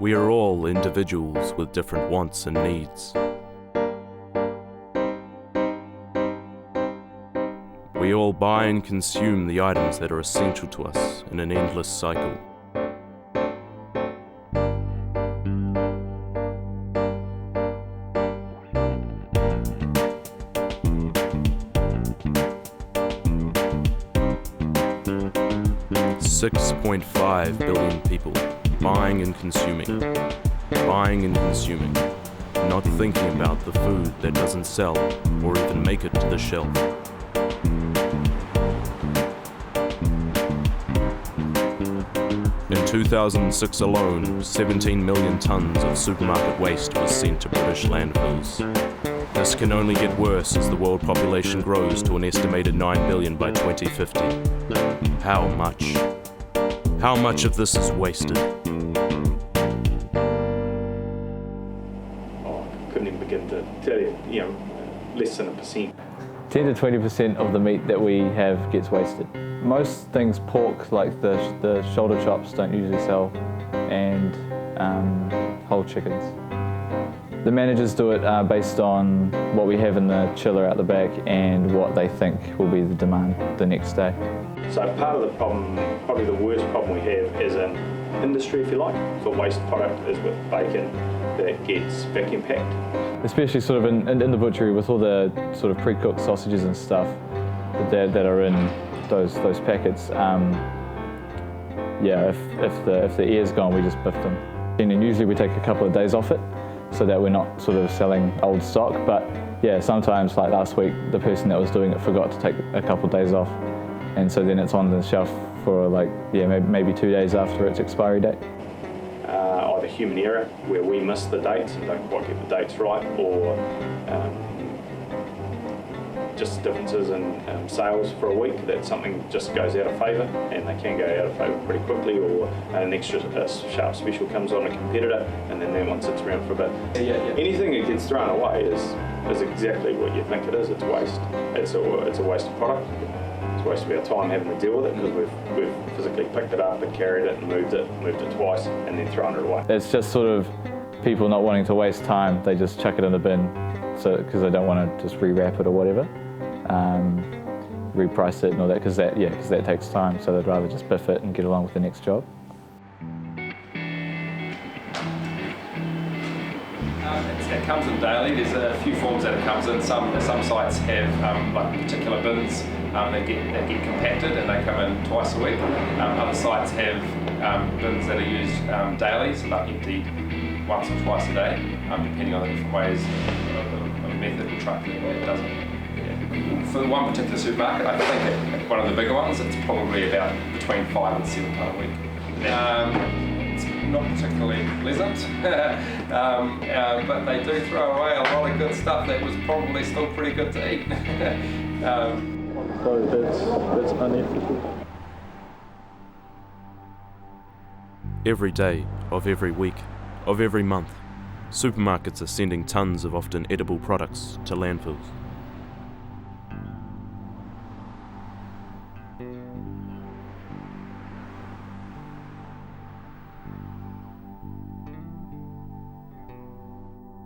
We are all individuals with different wants and needs. We all buy and consume the items that are essential to us in an endless cycle. $6.5 billion people buying and consuming, not thinking about the food that doesn't sell or even make it to the shelf. In 2006 alone, 17 million tons of supermarket waste was sent to British landfills. This can only get worse as the world population grows to an estimated 9 billion by 2050. How much? How much of this is wasted? Couldn't even begin to tell you, less than 1%. 10 to 20% of the meat that we have gets wasted. Most things, pork, like the shoulder chops, don't usually sell, and whole chickens. The managers do it based on what we have in the chiller out the back and what they think will be the demand the next day. So part of the problem, probably the worst problem we have as an industry, if you like, for waste product is with bacon that gets vacuum packed. Especially sort of in the butchery with all the sort of pre-cooked sausages and stuff that are in those packets. If the ear's gone, we just biff them. And then usually we take a couple of days off it so that we're not sort of selling old stock. But yeah, sometimes like last week, the person that was doing it forgot to take a couple of days off. And so then it's on the shelf for maybe 2 days after its expiry date. Either human error, where we miss the dates and don't quite get the dates right, or just differences in sales for a week, that something just goes out of favour, and they can go out of favour pretty quickly, or an extra sharp special comes on a competitor, and then that one sits around for a bit. Anything that gets thrown away is exactly what you think it is. It's waste. It's a waste of product. It's a waste of our time having to deal with it, because we've physically picked it up and carried it and moved it twice and then thrown it away. It's just sort of people not wanting to waste time. They just chuck it in the bin because they don't want to just rewrap it or whatever, reprice it and all that, because that takes time. So they'd rather just biff it and get along with the next job. It comes in daily. There's a few forms that it comes in. Some sites have like particular bins that get compacted and they come in twice a week. Other sites have bins that are used daily, so they're emptied once or twice a day, depending on the different ways of method or truck that does it. Yeah. For one particular supermarket, I think at one of the bigger ones, it's probably about between 5 and 7 tonne a week. It's not particularly pleasant, but they do throw away a lot of good stuff that was probably still pretty good to eat. So that's unethical. Every day of every week of every month, supermarkets are sending tons of often edible products to landfills.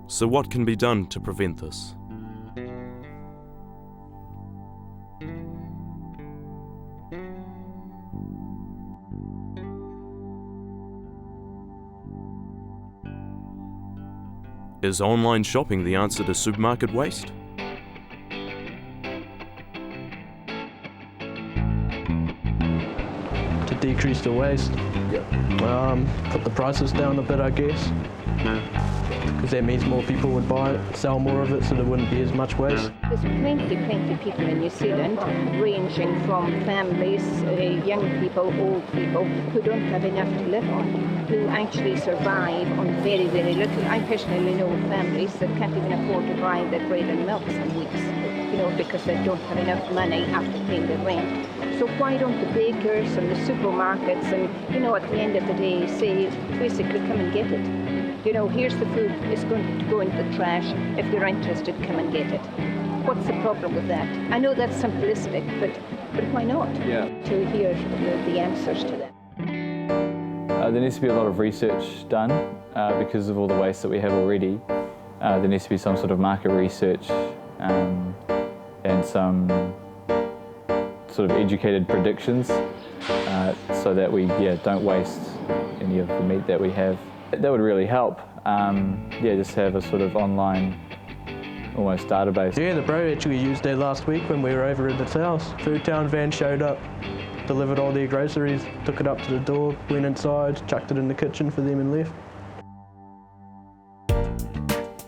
So what can be done to prevent this? Is online shopping the answer to supermarket waste? To decrease the waste, put the prices down a bit, I guess. Because that means more people would buy it, sell more of it, so there wouldn't be as much waste. There's plenty of people in New Zealand, ranging from families, young people, old people, who don't have enough to live on, who actually survive on very, very little. I personally know families that can't even afford to buy their bread and milk some weeks, because they don't have enough money after paying the rent. So why don't the bakers and the supermarkets and, at the end of the day, say, basically, come and get it. Here's the food, it's going to go into the trash. If you're interested, come and get it. What's the problem with that? I know that's simplistic, but why not? Yeah. To hear the answers to that. There needs to be a lot of research done because of all the waste that we have already. There needs to be some sort of market research and some sort of educated predictions so that we don't waste any of the meat that we have. That would really help. Just have a sort of online almost database. Yeah, the bro actually used that last week when we were over at his house. Food Town van showed up, delivered all their groceries, took it up to the door, went inside, chucked it in the kitchen for them and left.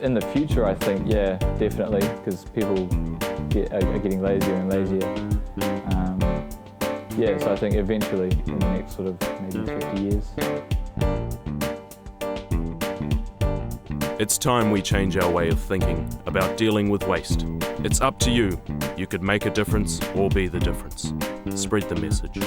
In the future, I think, yeah, definitely, because people are getting lazier and lazier. So I think eventually, in the next sort of maybe 50 years. It's time we change our way of thinking about dealing with waste. It's up to you. You could make a difference or be the difference. Spread the message.